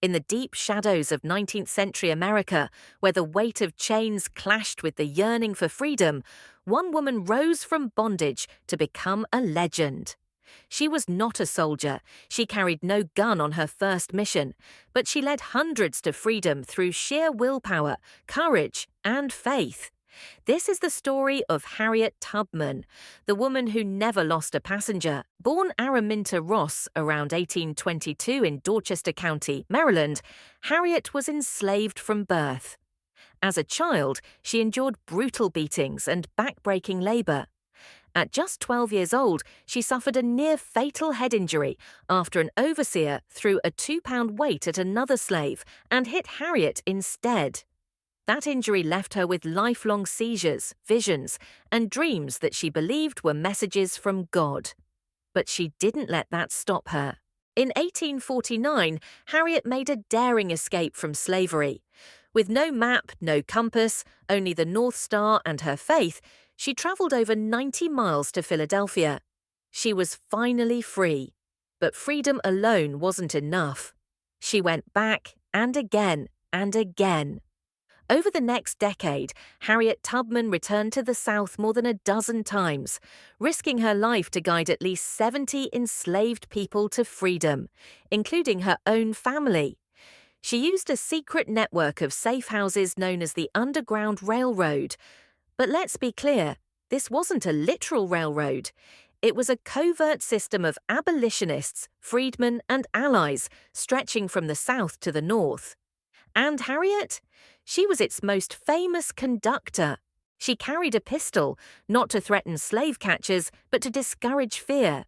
In the deep shadows of 19th century America, where the weight of chains clashed with the yearning for freedom, one woman rose from bondage to become a legend. She was not a soldier, she carried no gun on her first mission, but she led hundreds to freedom through sheer willpower, courage, and faith. This is the story of Harriet Tubman, the woman who never lost a passenger. Born Araminta Ross around 1822 in Dorchester County, Maryland, Harriet was enslaved from birth. As a child, she endured brutal beatings and back-breaking labor. At just 12 years old, she suffered a near-fatal head injury after an overseer threw a 2-pound weight at another slave and hit Harriet instead. That injury left her with lifelong seizures, visions, and dreams that she believed were messages from God. But she didn't let that stop her. In 1849, Harriet made a daring escape from slavery. With no map, no compass, only the North Star and her faith, she traveled over 90 miles to Philadelphia. She was finally free. But freedom alone wasn't enough. She went back and again and again. Over the next decade, Harriet Tubman returned to the South more than a dozen times, risking her life to guide at least 70 enslaved people to freedom, including her own family. She used a secret network of safe houses known as the Underground Railroad. But let's be clear, this wasn't a literal railroad. It was a covert system of abolitionists, freedmen, and allies stretching from the South to the North. And Harriet? She was its most famous conductor. She carried a pistol, not to threaten slave catchers, but to discourage fear.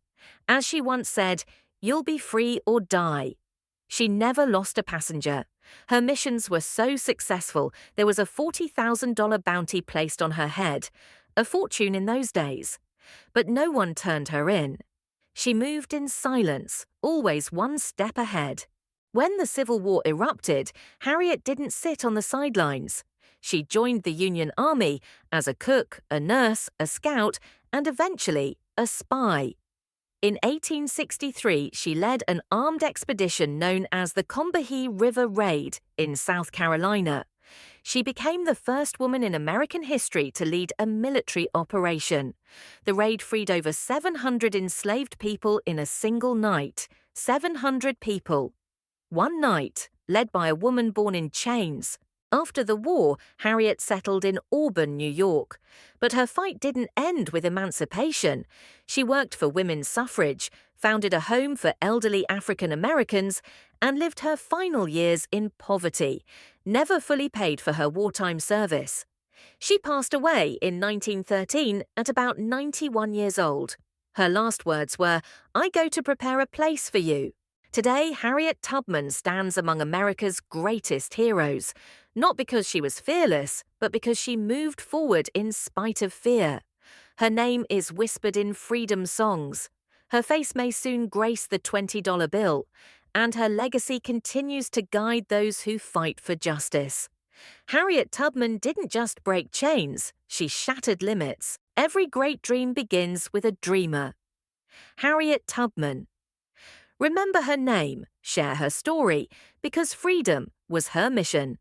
As she once said, "You'll be free or die." She never lost a passenger. Her missions were so successful, there was a $40,000 bounty placed on her head, a fortune in those days. But no one turned her in. She moved in silence, always one step ahead. When the Civil War erupted, Harriet didn't sit on the sidelines. She joined the Union Army as a cook, a nurse, a scout, and eventually a spy. In 1863, she led an armed expedition known as the Combahee River Raid in South Carolina. She became the first woman in American history to lead a military operation. The raid freed over 700 enslaved people in a single night. 700 people. One night, led by a woman born in chains. After the war, Harriet settled in Auburn, New York. But her fight didn't end with emancipation. She worked for women's suffrage, founded a home for elderly African Americans, and lived her final years in poverty, never fully paid for her wartime service. She passed away in 1913 at about 91 years old. Her last words were, "I go to prepare a place for you." Today, Harriet Tubman stands among America's greatest heroes, not because she was fearless, but because she moved forward in spite of fear. Her name is whispered in freedom songs. Her face may soon grace the $20 bill, and her legacy continues to guide those who fight for justice. Harriet Tubman didn't just break chains, she shattered limits. Every great dream begins with a dreamer. Harriet Tubman. Remember her name, share her story, because freedom was her mission.